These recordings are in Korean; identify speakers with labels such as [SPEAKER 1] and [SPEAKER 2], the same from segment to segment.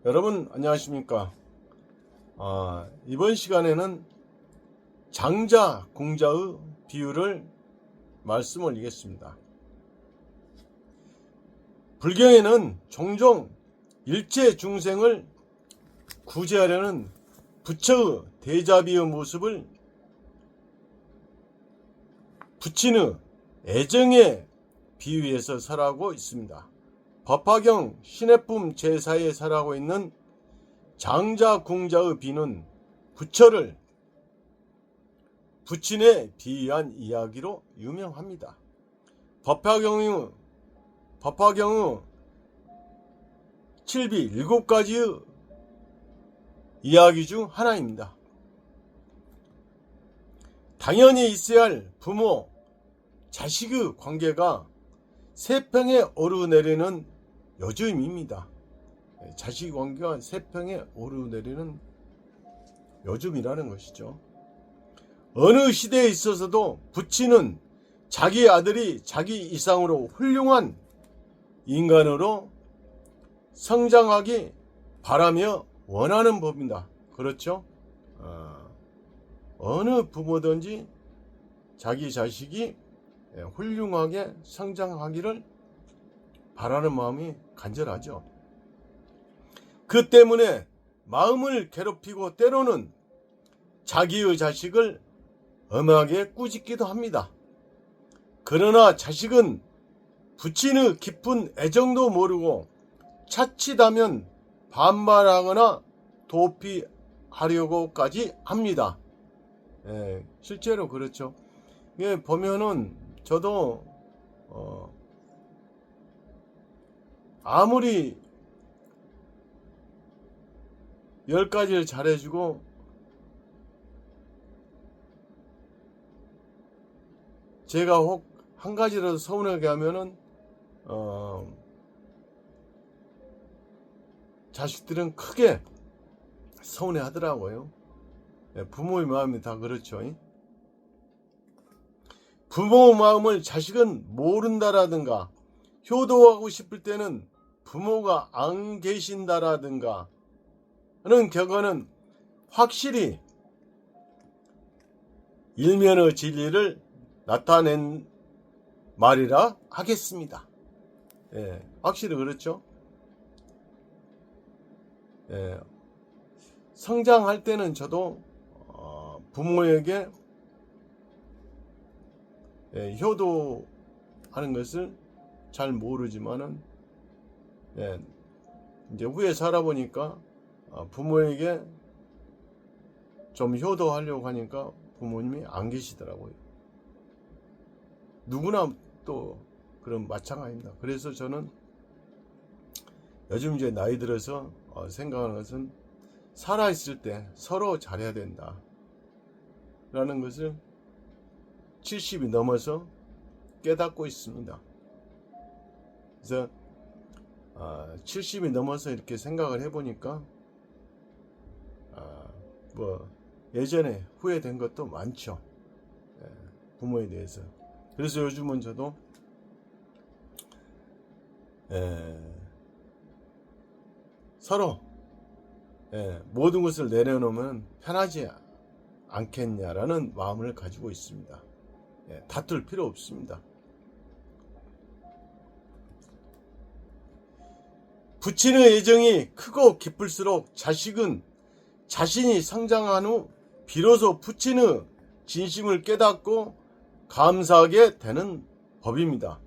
[SPEAKER 1] 여러분 안녕하십니까. 이번 시간에는 장자 공자의 비유를 말씀 올리겠습니다. 불경에는 종종 일체 중생을 구제하려는 부처의 대자비의 모습을 부친의 애정에 비유해서 설하고 있습니다. 법화경 신해품 제사에 설하고 있는 장자 공자의 비는 부처를 부친에 비유한 이야기로 유명합니다. 법화경의 7비 7가지의 이야기 중 하나입니다. 당연히 있어야 할 부모, 자식의 관계가 세평에 오르내리는 요즘입니다. 자식 관계가 세평에 오르내리는 요즘이라는 것이죠. 어느 시대에 있어서도 부친은 자기 아들이 자기 이상으로 훌륭한 인간으로 성장하기 바라며 원하는 법입니다. 그렇죠? 어느 부모든지 자기 자식이 훌륭하게 성장하기를 바라는 마음이 간절하죠. 그 때문에 마음을 괴롭히고 때로는 자기의 자식을 엄하게 꾸짖기도 합니다. 그러나 자식은 부친의 깊은 애정도 모르고 자칫하면 반발하거나 도피하려고까지 합니다. 실제로 그렇죠. 보면은 저도 아무리 10가지를 잘해주고 제가 혹 한 가지라도 서운하게 하면은 자식들은 크게 서운해 하더라고요. 부모의 마음이 다 그렇죠. 부모의 마음을 자식은 모른다라든가 효도하고 싶을 때는 부모가 안 계신다라든가 하는 경우는 확실히 일면의 진리를 나타낸 말이라 하겠습니다. 확실히 그렇죠. 성장할 때는 저도 부모에게 효도하는 것을 잘 모르지만은 이제 후에 살아보니까 부모에게 좀 효도하려고 하니까 부모님이 안 계시더라고요. 누구나 또 그런 마찬가지입니다. 그래서 저는 요즘 이제 나이 들어서 생각하는 것은 살아있을 때 서로 잘해야 된다 라는 것을 70이 넘어서 깨닫고 있습니다. 그래서 70이 넘어서 이렇게 생각을 해보니까 예전에 후회된 것도 많죠. 부모에 대해서. 그래서 요즘은 저도 서로 모든 것을 내려놓으면 편하지 않겠냐라는 마음을 가지고 있습니다. 다툴 필요 없습니다. 부친의 애정이 크고 깊을수록 자식은 자신이 성장한 후 비로소 부친의 진심을 깨닫고 감사하게 되는 법입니다.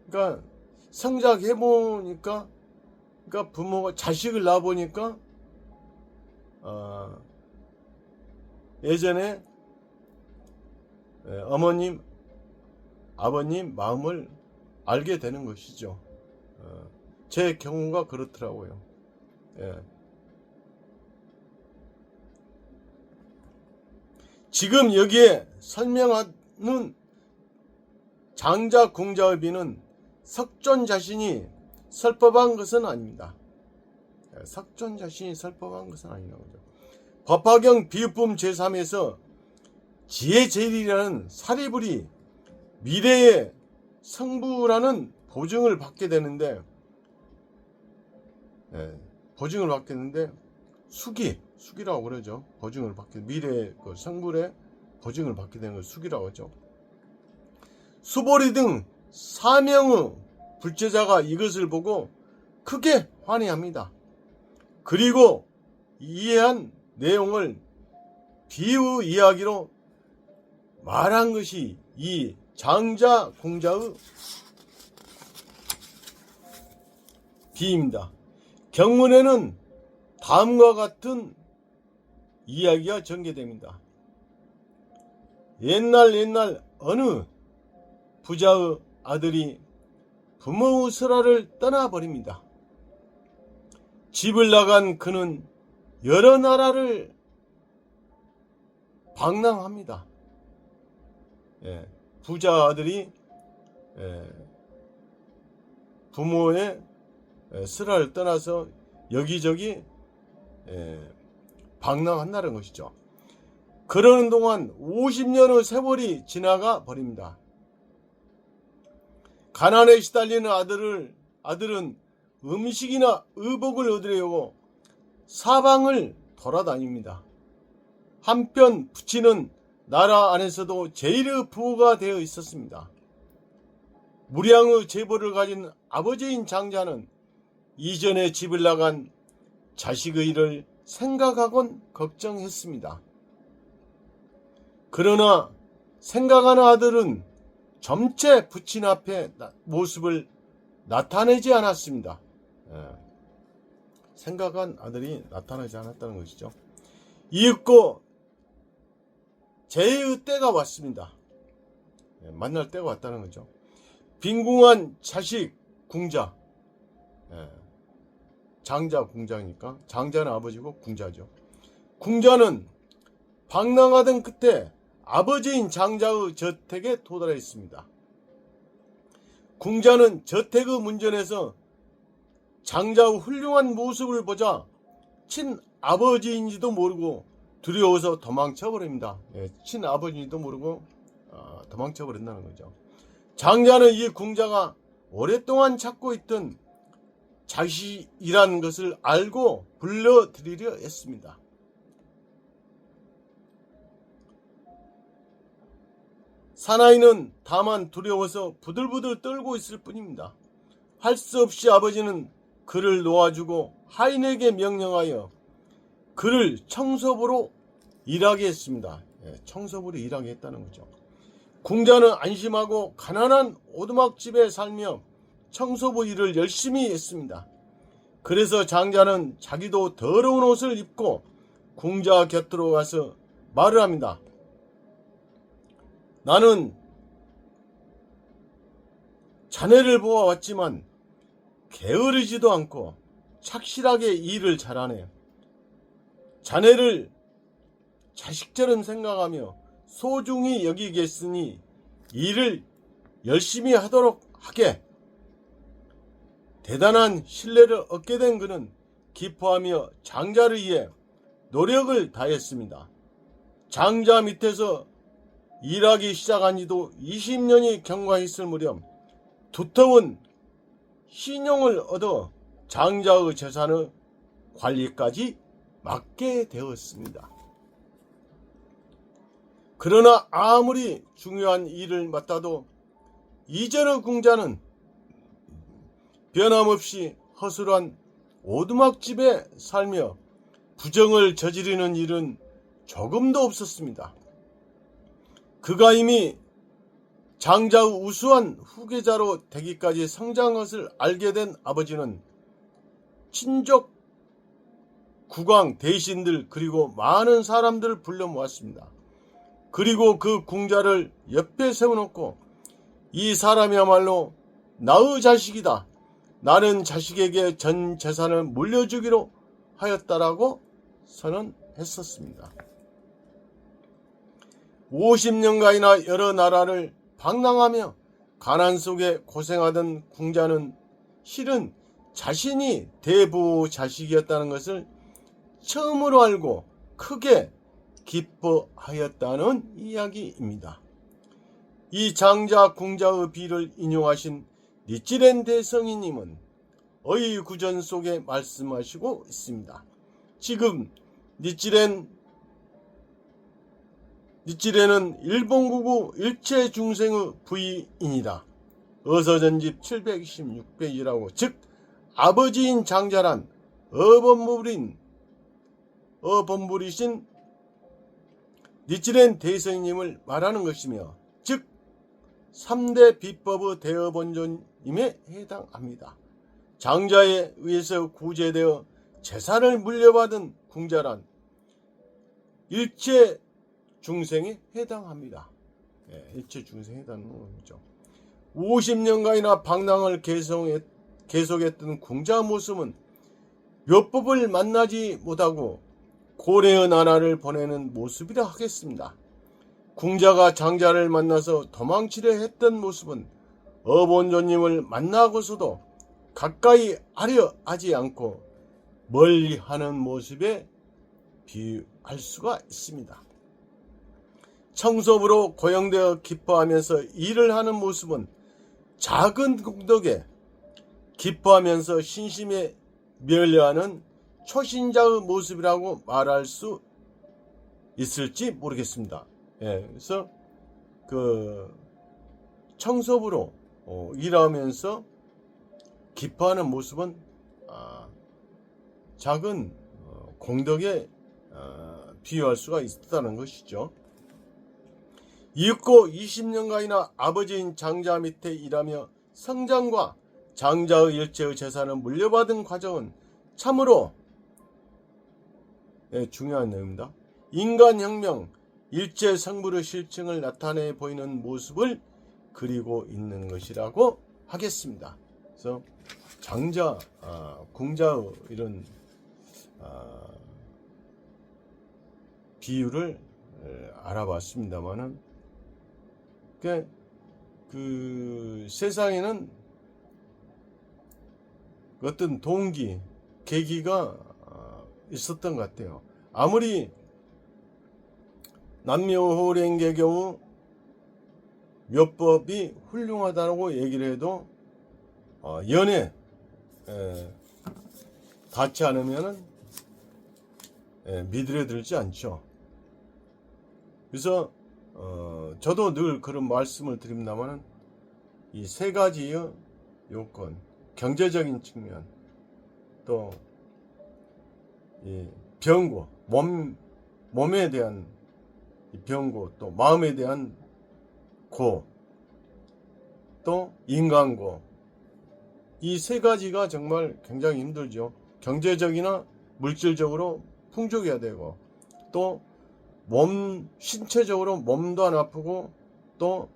[SPEAKER 1] 그러니까 성장해보니까, 그러니까 부모가 자식을 낳아보니까 예전에 어머님, 아버님 마음을 알게 되는 것이죠. 제 경우가 그렇더라고요. 지금 여기에 설명하는 장자 공자의 비는 석존 자신이 설법한 것은 아닙니다. 석존 자신이 설법한 것은 아니라고 하죠. 법화경 비유품 제3에서 지혜제일이라는 사리불이 미래에 성부라는 보증을 받게 되는데, 보증을 받게 되는데 수기라고 그러죠. 보증을 받게, 미래 그 성불의 보증을 받게 되는 걸 수기라고 하죠. 수보리 등 사명의 불제자가 이것을 보고 크게 환희합니다. 그리고 이해한 내용을 비유 이야기로 말한 것이 이 장자 공자의 비입니다. 경문에는 다음과 같은 이야기가 전개됩니다. 옛날 어느 부자의 아들이 부모의 설화를 떠나버립니다. 집을 나간 그는 여러 나라를 방랑합니다. 부자 아들이 부모의 설화를 떠나서 여기저기 방랑한다는 것이죠. 그러는 동안 50년의 세월이 지나가 버립니다. 가난에 시달리는 아들은 음식이나 의복을 얻으려고 사방을 돌아다닙니다. 한편 부친은 나라 안에서도 제일의 부호가 되어 있었습니다. 무량의 재벌을 가진 아버지인 장자는 이전에 집을 나간 자식의 일을 생각하곤 걱정했습니다. 그러나 생각하는 아들은 점체 부친 앞에 모습을 나타내지 않았습니다. 생각한 아들이 나타나지 않았다는 것이죠. 이윽고 재해의 때가 왔습니다. 만날 때가 왔다는 거죠. 빈궁한 자식 궁자, 장자 궁자니까 장자는 아버지고 궁자죠. 궁자는 방랑하던 끝에 아버지인 장자의 저택에 도달했습니다. 궁자는 저택의 문전에서 장자의 훌륭한 모습을 보자 친아버지인지도 모르고 두려워서 도망쳐버립니다. 친아버지인지도 모르고 도망쳐버린다는 거죠. 장자는 이 궁자가 오랫동안 찾고 있던 자식이라는 것을 알고 불러들이려 했습니다. 사나이는 다만 두려워서 부들부들 떨고 있을 뿐입니다. 할 수 없이 아버지는 그를 놓아주고 하인에게 명령하여 그를 청소부로 일하게 했습니다. 청소부로 일하게 했다는 거죠. 궁자는 안심하고 가난한 오두막집에 살며 청소부 일을 열심히 했습니다. 그래서 장자는 자기도 더러운 옷을 입고 궁자 곁으로 가서 말을 합니다. 나는 자네를 보아왔지만 게으르지도 않고 착실하게 일을 잘하네. 자네를 자식처럼 생각하며 소중히 여기겠으니 일을 열심히 하도록 하게. 대단한 신뢰를 얻게 된 그는 기뻐하며 장자를 위해 노력을 다했습니다. 장자 밑에서 일하기 시작한 지도 20년이 경과했을 무렵 두터운 신용을 얻어 장자의 재산의 관리까지 맡게 되었습니다. 그러나 아무리 중요한 일을 맡아도 이전의 궁자는 변함없이 허술한 오두막집에 살며 부정을 저지르는 일은 조금도 없었습니다. 그가 이미 장자의 우수한 후계자로 되기까지 성장한 것을 알게 된 아버지는 친족, 국왕, 대신들 그리고 많은 사람들을 불러 모았습니다. 그리고 그 궁자를 옆에 세워놓고 이 사람이야말로 나의 자식이다. 나는 자식에게 전 재산을 물려주기로 하였다라고 선언했었습니다. 50년간이나 여러 나라를 방랑하며 가난 속에 고생하던 궁자는 실은 자신이 대부 자식이었다는 것을 처음으로 알고 크게 기뻐하였다는 이야기입니다. 이 장자 궁자의 비를 인용하신 니찌렌 대성이님은 어이구전 속에 말씀하시고 있습니다. 지금 니찌렌은 일본국의 일체 중생의 부인이다. 어서전집 726페이지라고, 즉 아버지인 장자란 어범물이신 니찌렌 대성님을 말하는 것이며, 즉 3대 비법의 대어본존임에 해당합니다. 장자에 의해서 구제되어 재산을 물려받은 궁자란 일체 중생에 해당합니다. 일체 중생에 해당하는 거죠. 50년간이나 방랑을 계속했던 궁자 모습은 묘법을 만나지 못하고 고래의 나라를 보내는 모습이라 하겠습니다. 궁자가 장자를 만나서 도망치려 했던 모습은 어본존님을 만나고서도 가까이 하려 하지 않고 멀리하는 모습에 비유할 수가 있습니다. 청소부로 고용되어 기뻐하면서 일을 하는 모습은 작은 공덕에 기뻐하면서 신심에 멸려하는 초신자의 모습이라고 말할 수 있을지 모르겠습니다. 그래서 청소부로 일하면서 기뻐하는 모습은 작은 공덕에 비유할 수가 있다는 것이죠. 이윽고 20년간이나 아버지인 장자 밑에 일하며 성장과 장자의 일체의 재산을 물려받은 과정은 참으로 중요한 내용입니다. 인간혁명, 일체 성불의 실증을 나타내 보이는 모습을 그리고 있는 것이라고 하겠습니다. 그래서 장자, 궁자의 이런 비유를 알아봤습니다만은, 그 세상에는 어떤 동기, 계기가 있었던 것 같아요. 아무리 남묘호랭의 경우 묘법이 훌륭하다고 얘기를 해도 연에 닿지 않으면 믿으려 들지 않죠. 그래서 저도 늘 그런 말씀을 드립니다만, 이 세 가지의 요건, 경제적인 측면, 또 이 병고, 몸에 대한 병고, 또 마음에 대한 고, 또 인간고, 이 세 가지가 정말 굉장히 힘들죠. 경제적이나 물질적으로 풍족해야 되고, 또 신체적으로 몸도 안 아프고, 또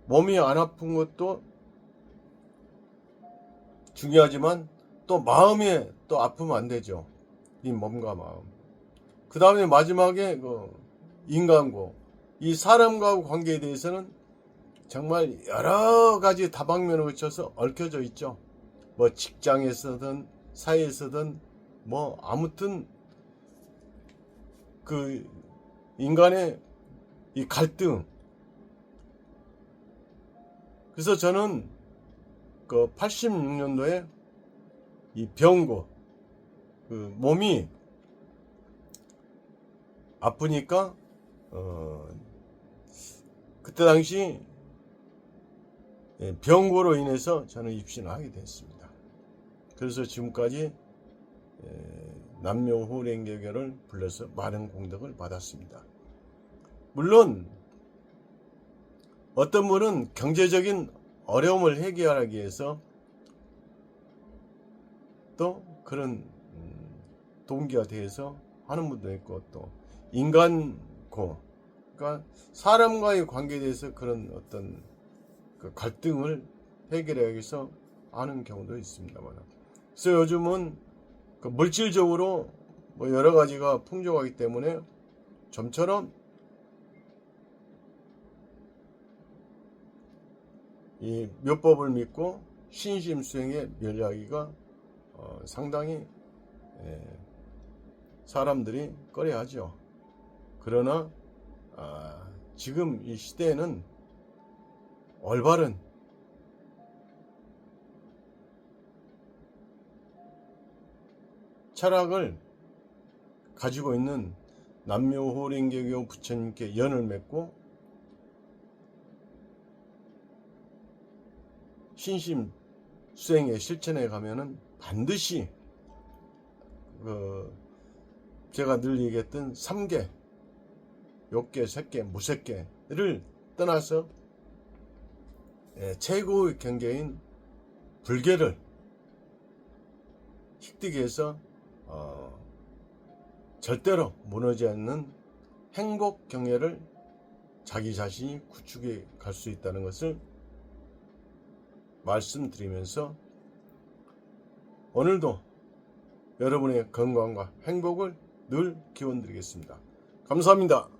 [SPEAKER 1] 몸이 안 아픈 것도 중요하지만 또 마음에 또 아프면 안 되죠. 이 몸과 마음. 그 다음에 마지막에 인간고, 이 사람과의 관계에 대해서는 정말 여러 가지 다방면을 거쳐서 얽혀져 있죠. 뭐 직장에서든 사회에서든 뭐 아무튼 그 인간의 이 갈등. 그래서 저는 86년도에 이 병고, 몸이 아프니까 그때 당시 병고로 인해서 저는 입신을 하게 됐습니다. 그래서 지금까지 남묘호랭개교를 불러서 많은 공덕을 받았습니다. 물론 어떤 분은 경제적인 어려움을 해결하기 위해서 또 그런 동기가 되어서 하는 분도 있고, 또 인간고, 그러니까 사람과의 관계에 대해서 그런 어떤 그 갈등을 해결하기 위해서 하는 경우도 있습니다만, 그래서 요즘은 그 물질적으로 뭐 여러 가지가 풍족하기 때문에 좀처럼 이 묘법을 믿고 신심 수행에 멸리하기가 상당히 사람들이 꺼려하죠. 그러나 지금 이 시대에는 올바른 철학을 가지고 있는 남묘호랭개교 부처님께 연을 맺고 신심 수행의 실천에 가면은 반드시 제가 늘 얘기했던 3계, 욕계, 색계, 무색계를 떠나서 최고의 경계인 불계를 획득해서 절대로 무너지지 않는 행복 경계를 자기 자신이 구축해 갈 수 있다는 것을 말씀드리면서 오늘도 여러분의 건강과 행복을 늘 기원드리겠습니다. 감사합니다.